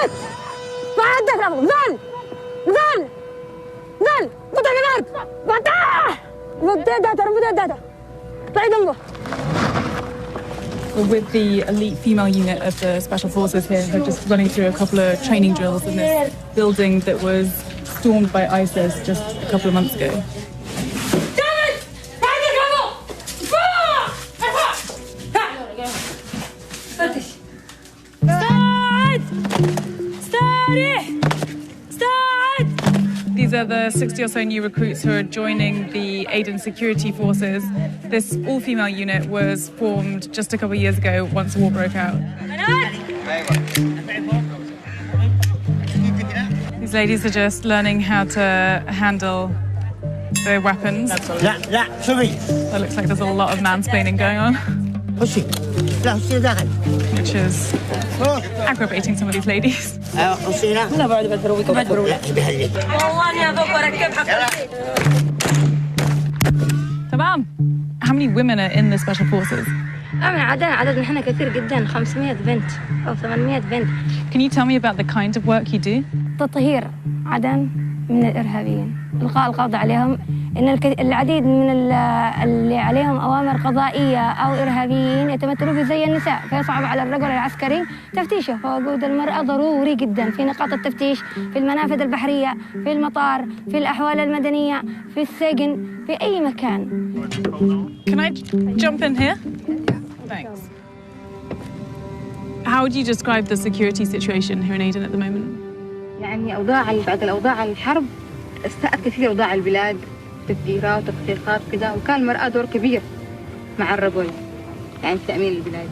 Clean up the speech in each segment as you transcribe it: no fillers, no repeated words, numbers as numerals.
ثبت ما عندك رفض ظل بطل الأرض بطل مدادة طيب جنبه. We're with the elite female unit of the Special Forces here. They're just running through a couple of training drills in this building that was stormed by ISIS just a couple of months ago. These are the 60 or so new recruits who are joining the aid and security forces. This all-female unit was formed just a couple of years ago once the war broke out. These ladies are just learning how to handle their weapons. It looks like there's a lot of mansplaining going on, which is aggravating some of these ladies. Tamam. How many women are in the Special Forces? عددنا احنا كثير جدا 500 بنت أو 800 بنت. Can you tell me about the kind of work you do? تطهير عدن من الإرهابيين، إلقاء القبض عليهم، إن العديد من اللي عليهم أوامر قضائية أو إرهابيين يتمثلون في زي النساء، فيصعب على الرجل العسكري تفتيشه، فوجود المرأة ضروري جدا في نقاط التفتيش، في المنافذ البحرية، في المطار، في الأحوال المدنية، في السجن، في أي مكان. Can I jump in here? Thanks. How would you describe the security situation here in Aden at the moment? يعني بعد الأوضاع الحرب استاءت كثير أوضاع البلاد، تفجيرات وتفقيقات كذا، وكان المرأة دور كبير مع الرجل يعني في تأمين البلاد.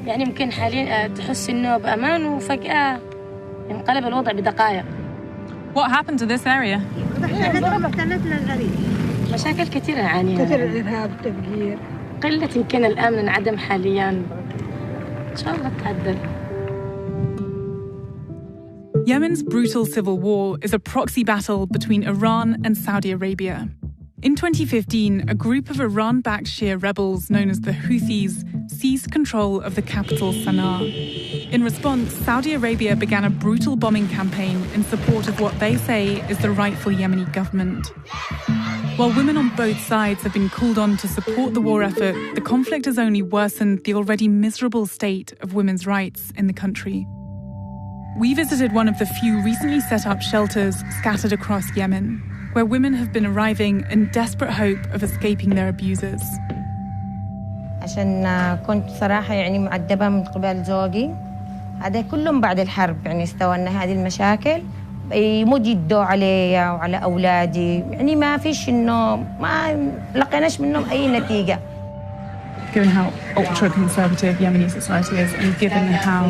يعني ممكن حاليا تحس إنه بأمان وفجأة انقلب الوضع بدقائق. What happened to this area? مشاكل كثيرة نعانيها. كثير الإرهاب والتفجير. قلة يمكن الأمن انعدم حاليا. إن شاء الله تعدل. Yemen's brutal civil war is a proxy battle between Iran and Saudi Arabia. In 2015, a group of Iran-backed Shia rebels known as the Houthis seized control of the capital Sana'a. In response, Saudi Arabia began a brutal bombing campaign in support of what they say is the rightful Yemeni government. While women on both sides have been called on to support the war effort, the conflict has only worsened the already miserable state of women's rights in the country. We visited one of the few recently set up shelters scattered across Yemen, where women have been arriving in desperate hope of escaping their abusers. عشان كنت صراحة يعني معذبة من قبل زوجي، هذا كلهم بعد الحرب يعني استوى هذه المشاكل يمد يدوا علي وعلى أولادي، يعني ما فيش إنه ما لقيناش منهم أي نتيجة. Given how ultra-conservative Yemeni society is and given how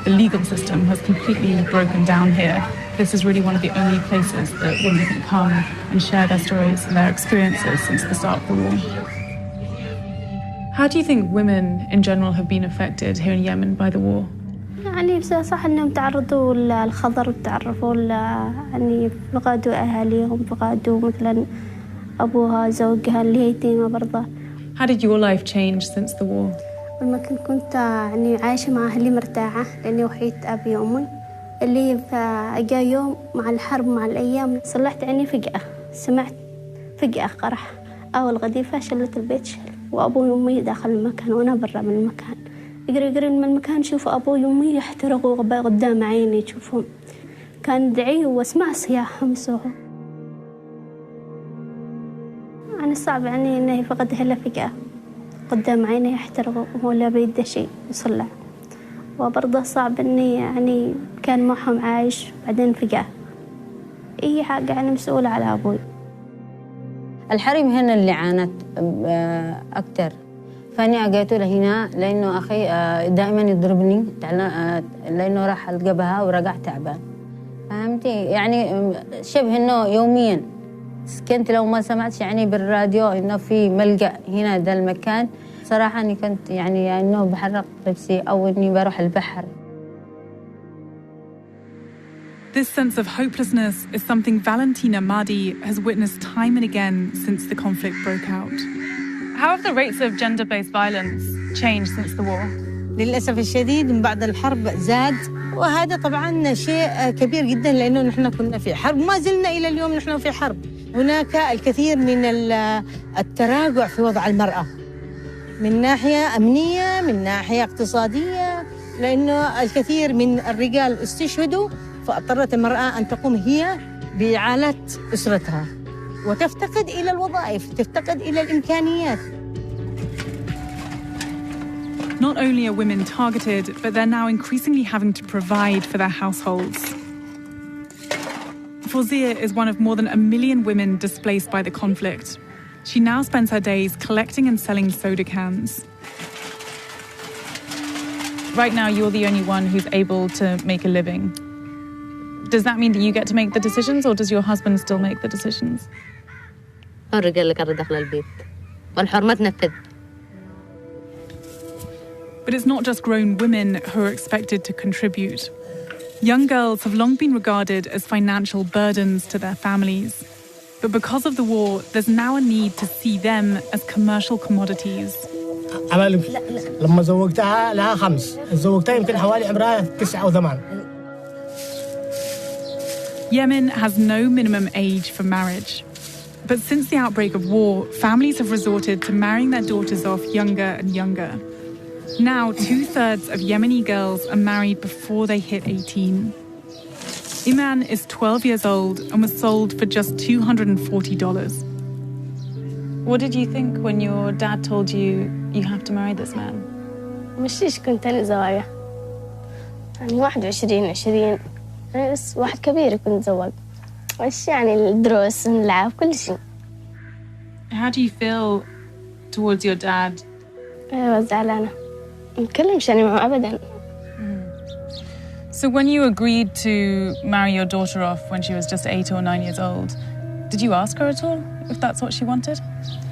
the legal system has completely broken down here, this is really one of the only places that women can come and share their stories and their experiences since the start of the war. How do you think women in general have been affected here in Yemen by the war? يعني صح انهم تعرضوا للخطر وتعرفوا يعني فقدوا اهاليهم، فقدوا مثلا ابوها زوجها اللي هي يتيمه برضه. How did your life change since the war? لما كنت يعني عايشه مع اهلي مرتاحه لاني وحيد ابي وامي، اللي جاء يوم مع الحرب مع الايام صلحت عيني فجاه، سمعت فجاه قرح اول غديفه شلت البيت شل، وابوي وامي داخل المكان وانا برا من المكان. يقري من المكان شوفوا أبوي وأمي يحترقوا قدام عيني تشوفهم، كان دعي واسمع صياحهم يصوحوا. أنا صعب يعني إنه فقد هلا فجأة قدام عيني يحترقوا ولا بيده شيء يصلع، وبرضه صعب إني يعني كان معهم عايش بعدين فجأة أي حاجة يعني مسؤولة على أبوي. الحريم هنا اللي عانت أكتر، فأني أجيت له هنا لأنه أخي دائما يضربني لأنه راح الجبهة ورجع تعبان، فهمتي يعني شبه إنه يوميا كنت لو ما سمعت يعني بالراديو إنه في ملجأ هنا ده المكان، صراحة أني كنت يعني إنه بحرق نفسي أو إني بروح البحر. This sense of hopelessness is something Valentina Mahdi has witnessed time and again since the conflict broke out. How have the rates of gender-based violence changed since the war? للأسف الشديد من بعد الحرب زاد وهذا طبعاً شيء كبير جداً لأنه نحن كنا في حرب ما زلنا إلى اليوم نحن في حرب. هناك الكثير من التراجع في وضع المرأة من ناحية أمنية من ناحية اقتصادية لأنه الكثير من الرجال استشهدوا فاضطرت المرأة أن تقوم هي بإعالة أسرتها وتفتقد إلى الوظائف تفتقد إلى الإمكانيات. Not only are women targeted, but they're now increasingly having to provide for their households. Fawzia is one of more than 1 million women displaced by the conflict. She now spends her days collecting and selling soda cans. Right now, you're the only one who's able to make a living. Does that mean that you get to make the decisions, or does your husband still make the decisions? الرجال اللي كانوا داخل البيت والحر ما تنفذ. But it's not just grown women who are expected to contribute. Young girls have long been regarded as financial burdens to their families. But because of the war, there's now a need to see them as commercial commodities. لما زوجتها لها 5 زوجتها يمكن حوالي عمرها 9 أو 8. Yemen has no minimum age for marriage. But since the outbreak of war, families have resorted to marrying their daughters off younger and younger. Now, 2/3 of Yemeni girls are married before they hit 18. Iman is 12 years old and was sold for just $240. What did you think when your dad told you you have to marry this man? مشيش كنت أنا زواجة يعني 21 يعني بس واحد كبير يكون تزوج وش يعني الدروس ونلعب كل شيء. How do you feel towards your dad? أيوة زعلانة متكلمش يعني معه أبداً. So when you agreed to marry your daughter off when she was just 8 or 9 years old, did you ask her at all if that's what she wanted?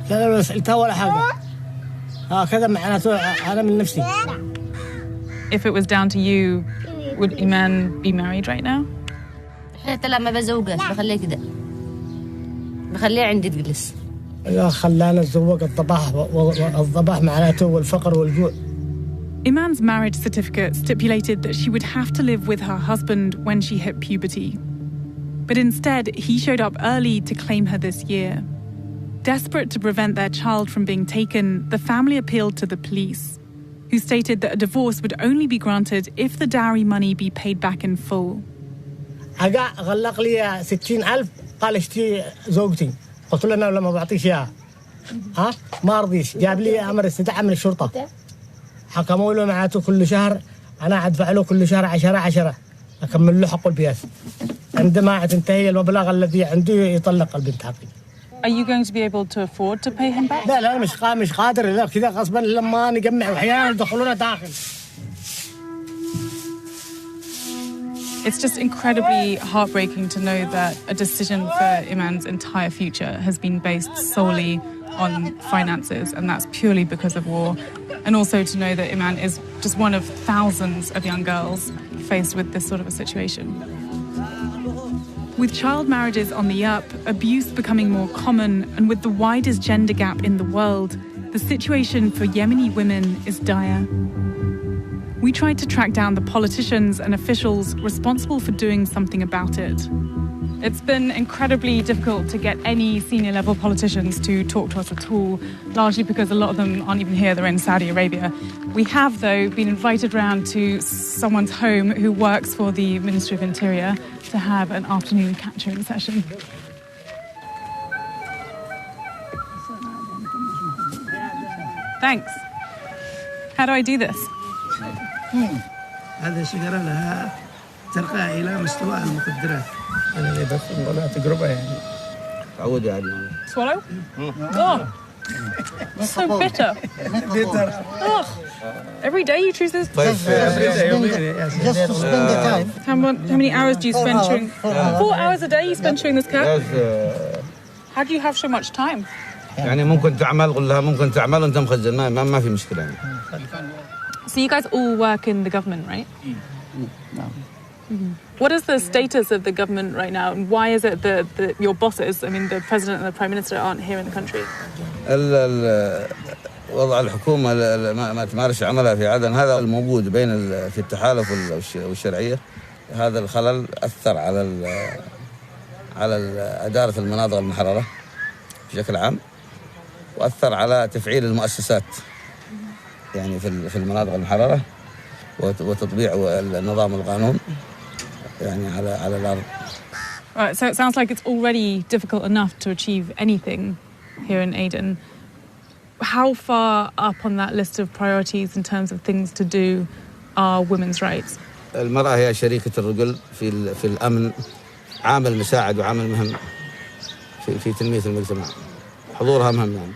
لا سألتها ولا حاجة. كذا معناته أنا من نفسي. If it was down to you, would Iman be married right now? حتى لما بزوجها بخليه كده بخليه عندي تجلس. إذا خلانا نتزوج الضباح معناته والفقر والجوع. Iman's marriage certificate stipulated that she would have to live with her husband when she hit puberty. But instead, he showed up early to claim her this year. Desperate to prevent their child from being taken, the family appealed to the police, who stated that a divorce would only be granted if the dowry money be paid back in full. غلق لي 60,000 قال اشتري زوجتي قلت له أنا ولا ما بعطيش إياها ما رضيش جاب لي أمر استدعاء من الشرطة حكموا له معناته كل شهر أنا أدفع له كل شهر 10 أكمل له حق البياس عندما تنتهي المبلغ الذي عنده يطلق البنت حقي. Are you going to be able to afford to pay him back? لا مش قادر لا كذا غصبا لما نجمع وأحيانا يدخلونا داخل. It's just incredibly heartbreaking to know that a decision for Iman's entire future has been based solely on finances, and that's purely because of war. And also to know that Iman is just one of thousands of young girls faced with this sort of a situation. With child marriages on the up, abuse becoming more common, and with the widest gender gap in the world, the situation for Yemeni women is dire. We tried to track down the politicians and officials responsible for doing something about it. It's been incredibly difficult to get any senior-level politicians to talk to us at all, largely because a lot of them aren't even here, they're in Saudi Arabia. We have, though, been invited round to someone's home who works for the Ministry of Interior to have an afternoon catching session. Thanks. How do I do this? هذا شجرة لها ترقى إلى مستوى المخدرات. أنا اللي بدخل تجربة يعني. تعود يعني. Swallow? Oh, so bitter. Bitter. Ugh. Every day you choose this? Every day. Just to spend the time. How many hours do you spend chewing? 4 hours a day you spend chewing this cap? How do you have so much time? يعني ممكن تعمل قل لها ممكن تعمل وأنت مخزن ما في مشكلة يعني. So you guys all work in the government, right? What is the status of the government right now, and why is it that your bosses, I mean the president and the prime minister, aren't here in the country? وضع الحكومة ما تمارس عملها في عدن، هذا الموجود بين في التحالف والشرعية. هذا الخلل أثر على إدارة المناطق المحررة بشكل عام، وأثر على تفعيل المؤسسات يعني في المناطق المحررة وتطبيع النظام القانون يعني على الأرض. Right, so it sounds like it's already difficult enough to achieve anything here in Aden. How far up on that list of priorities in terms of things to do are women's rights? المرأة هي شريكة الرجل في الأمن، عامل مساعد وعامل مهم في تنمية المجتمع. حضورها مهم يعني.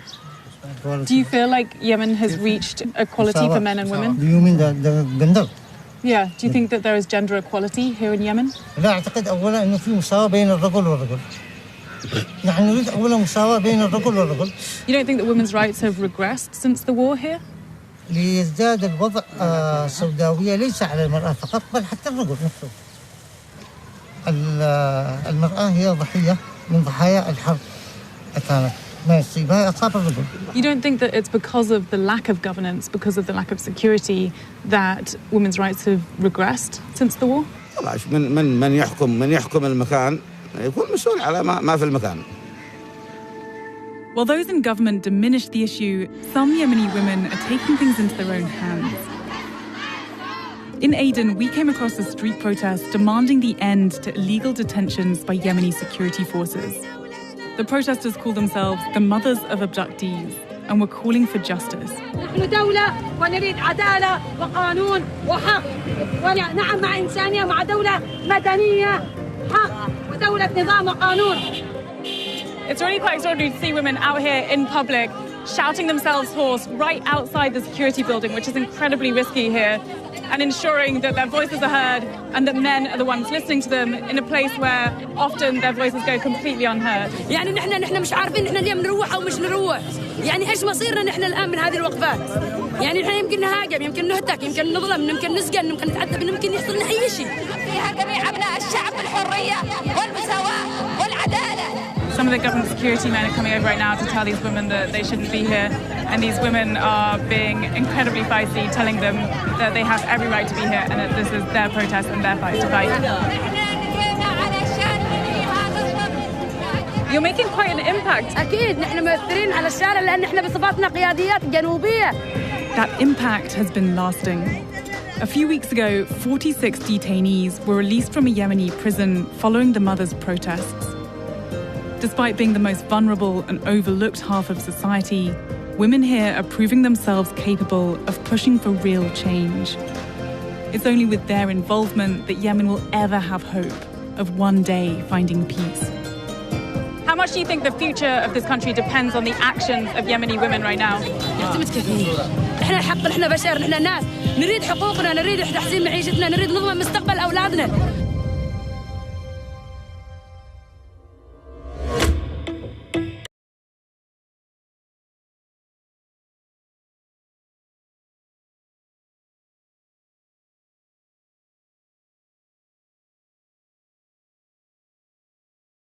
Do you feel like Yemen has reached equality for men and women? Do you mean the gender? Yeah. Do you think that there is gender equality here in Yemen? لا أعتقد أولا إنه في مساواة بين الرجل والرجل. نحن نريد أولا مساواة بين الرجل والرجل. You don't think that women's rights have regressed since the war here? ليزداد الوضع سوداوية ليس على المرأة فقط بل حتى الرجل نفسه. المرأة هي ضحية من ضحايا الحرب كانت ما يصيبها أصاب الرجل. You don't think that it's because of the lack of governance, because of the lack of security, that women's rights have regressed since the war? من يحكم المكان يكون مسؤول على ما في المكان. While those in government diminish the issue, some Yemeni women are taking things into their own hands. In Aden, we came across a street protest demanding the end to illegal detentions by Yemeni security forces. The protesters call themselves the mothers of abductees and were calling for justice. نحن دولة ونريد عدالة وقانون وحق، ونعم مع إنسانية، مع دولة مدنية حق ودولة نظام وقانون. It's really quite extraordinary to see women out here in public shouting themselves hoarse right outside the security building, which is incredibly risky here, and ensuring that their voices are heard and that men are the ones listening to them in a place where often their voices go completely unheard. يعني نحن مش عارفين نحن اليوم نروح أو مش نروح، يعني إيش مصيرنا نحن الآن من هذه الوقفات؟ يعني نحن يمكن نهاجم، يمكن نهتك، يمكن نظلم، يمكن نسجن، يمكن نتعذب، يمكن يحصل لنا أي شيء. فيها جميع أبناء الشعب الحرية والمساواة والعدالة. Some of the government security men are coming over right now to tell these women that they shouldn't be here, and these women are being incredibly feisty, telling them that they have every right to be here and that this is their protest and their fight to fight. You're making quite an impact. أكيد نحن مؤثرين على الشارع لأن نحن بصفاتنا قياديات جنوبية. That impact has been lasting. A few weeks ago, 46 detainees were released from a Yemeni prison following the mothers' protests. Despite being the most vulnerable and overlooked half of society, women here are proving themselves capable of pushing for real change. It's only with their involvement that Yemen will ever have hope of one day finding peace. How much do you think the future of this country depends on the actions of Yemeni women right now? يعتمد كثير. نحن الحق، نحن بشر، نحن ناس، نريد حقوقنا، نريد تحسين معيشتنا، نريد نضمن مستقبل أولادنا.